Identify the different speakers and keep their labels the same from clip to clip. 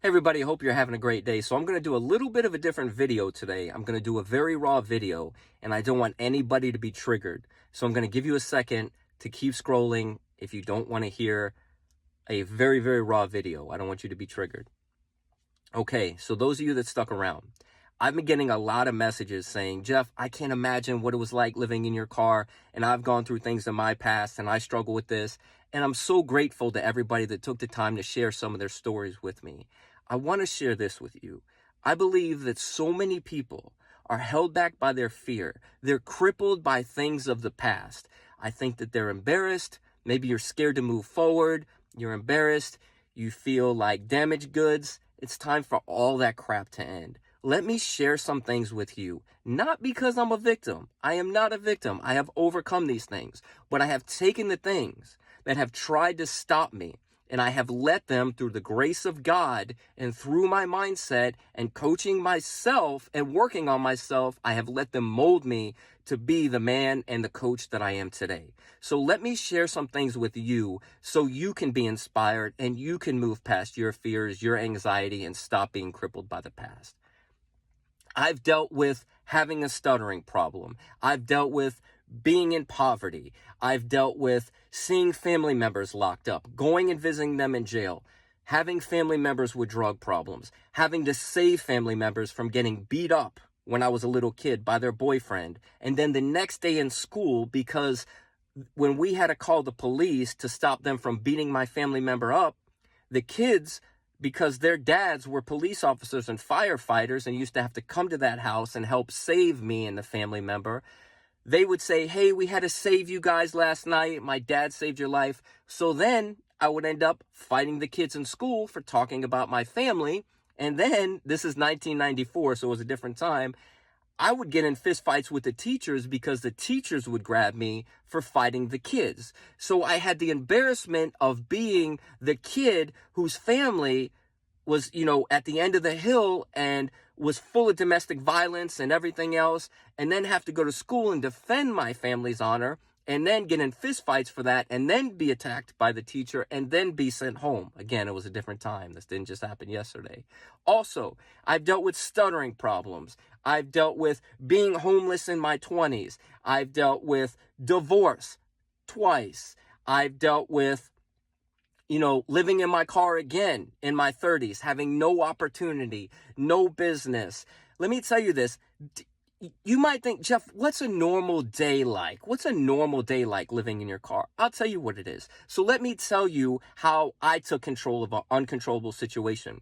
Speaker 1: Hey everybody, I hope you're having a great day. So I'm going to do a little bit of a different video today. I'm going to do a very raw video and I don't want anybody to be triggered. So I'm going to give you a second to keep scrolling if you don't want to hear a very, very raw video. I don't want you to be triggered. Okay, so those of you that stuck around, I've been getting a lot of messages saying, Jeff, I can't imagine what it was like living in your car, and I've gone through things in my past and I struggle with this. And I'm so grateful to everybody that took the time to share some of their stories with me. I want to share this with you. I believe that so many people are held back by their fear. They're crippled by things of the past. I think that they're embarrassed. Maybe you're scared to move forward. You're embarrassed. You feel like damaged goods. It's time for all that crap to end. Let me share some things with you, not because I'm a victim. I am not a victim. I have overcome these things, but I have taken the things that have tried to stop me, and I have let them, through the grace of God and through my mindset and coaching myself and working on myself, I have let them mold me to be the man and the coach that I am today. So let me share some things with you so you can be inspired and you can move past your fears, your anxiety, and stop being crippled by the past. I've dealt with having a stuttering problem. I've dealt with being in poverty. I've dealt with seeing family members locked up, going and visiting them in jail, having family members with drug problems, having to save family members from getting beat up when I was a little kid by their boyfriend. And then the next day in school, because when we had to call the police to stop them from beating my family member up, the kids, because their dads were police officers and firefighters and used to have to come to that house and help save me and the family member, they would say, hey, we had to save you guys last night. My dad saved your life. So then I would end up fighting the kids in school for talking about my family. And then, this is 1994, so it was a different time, I would get in fistfights with the teachers because the teachers would grab me for fighting the kids. So I had the embarrassment of being the kid whose family was, at the end of the hill and was full of domestic violence and everything else, and then have to go to school and defend my family's honor, and then get in fistfights for that, and then be attacked by the teacher, and then be sent home. Again, it was a different time. This didn't just happen yesterday. Also, I've dealt with stuttering problems. I've dealt with being homeless in my 20s. I've dealt with divorce twice. I've dealt with living in my car again in my 30s, having no opportunity, no business. Let me tell you this. You might think, Jeff, what's a normal day like? What's a normal day like living in your car? I'll tell you what it is. So let me tell you how I took control of an uncontrollable situation.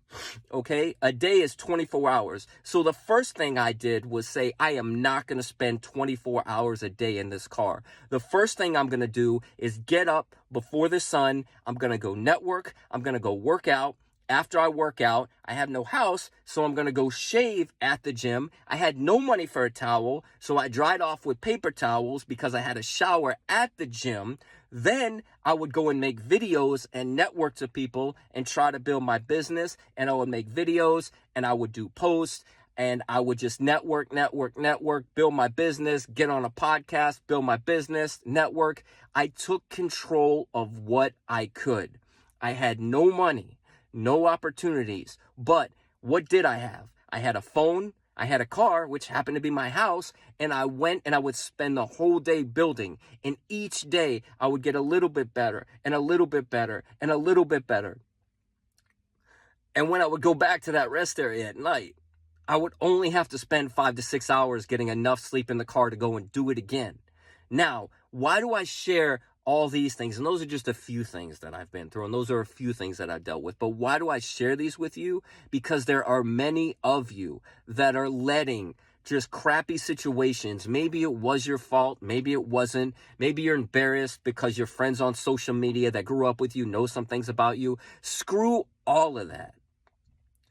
Speaker 1: Okay? A day is 24 hours. So the first thing I did was say, I am not going to spend 24 hours a day in this car. The first thing I'm going to do is get up before the sun. I'm going to go network. I'm going to go work out. After I work out, I have no house, so I'm going to go shave at the gym. I had no money for a towel, so I dried off with paper towels because I had a shower at the gym. Then I would go and make videos and network to people and try to build my business. And I would make videos and I would do posts and I would just network, build my business, get on a podcast, build my business, network. I took control of what I could. I had no money. No opportunities. But what did I have? I had a phone, I had a car, which happened to be my house, and I went and I would spend the whole day building. And each day I would get a little bit better and a little bit better and a little bit better. And when I would go back to that rest area at night, I would only have to spend 5 to 6 hours getting enough sleep in the car to go and do it again. Now, why do I share all these things? And those are just a few things that I've been through. And those are a few things that I've dealt with. But why do I share these with you? Because there are many of you that are letting just crappy situations. Maybe it was your fault. Maybe it wasn't. Maybe you're embarrassed because your friends on social media that grew up with you know some things about you. Screw all of that.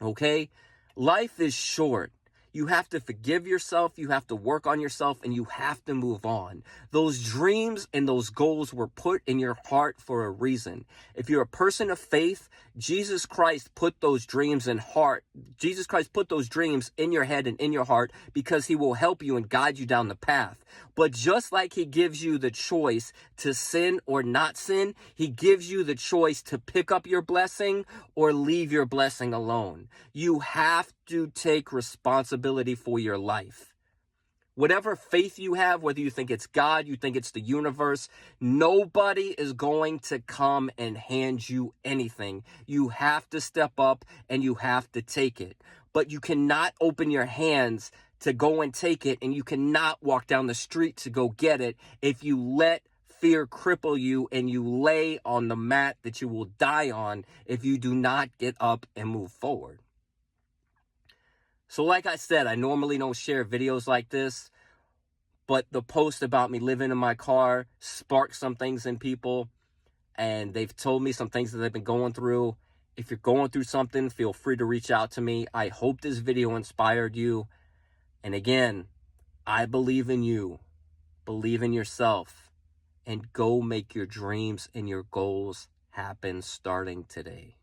Speaker 1: Okay? Life is short. You have to forgive yourself, you have to work on yourself, and you have to move on. Those dreams and those goals were put in your heart for a reason. If you're a person of faith, Jesus Christ put those dreams in your head and in your heart because he will help you and guide you down the path. But just like he gives you the choice to sin or not sin, he gives you the choice to pick up your blessing or leave your blessing alone. You have to take responsibility for your life. Whatever faith you have, whether you think it's God, you think it's the universe, nobody is going to come and hand you anything. You have to step up and you have to take it. But you cannot open your hands to go and take it, and you cannot walk down the street to go get it if you let fear cripple you and you lay on the mat that you will die on if you do not get up and move forward. So like I said, I normally don't share videos like this, but the post about me living in my car sparked some things in people, and they've told me some things that they've been going through. If you're going through something, feel free to reach out to me. I hope this video inspired you. And again, I believe in you. Believe in yourself. And go make your dreams and your goals happen starting today.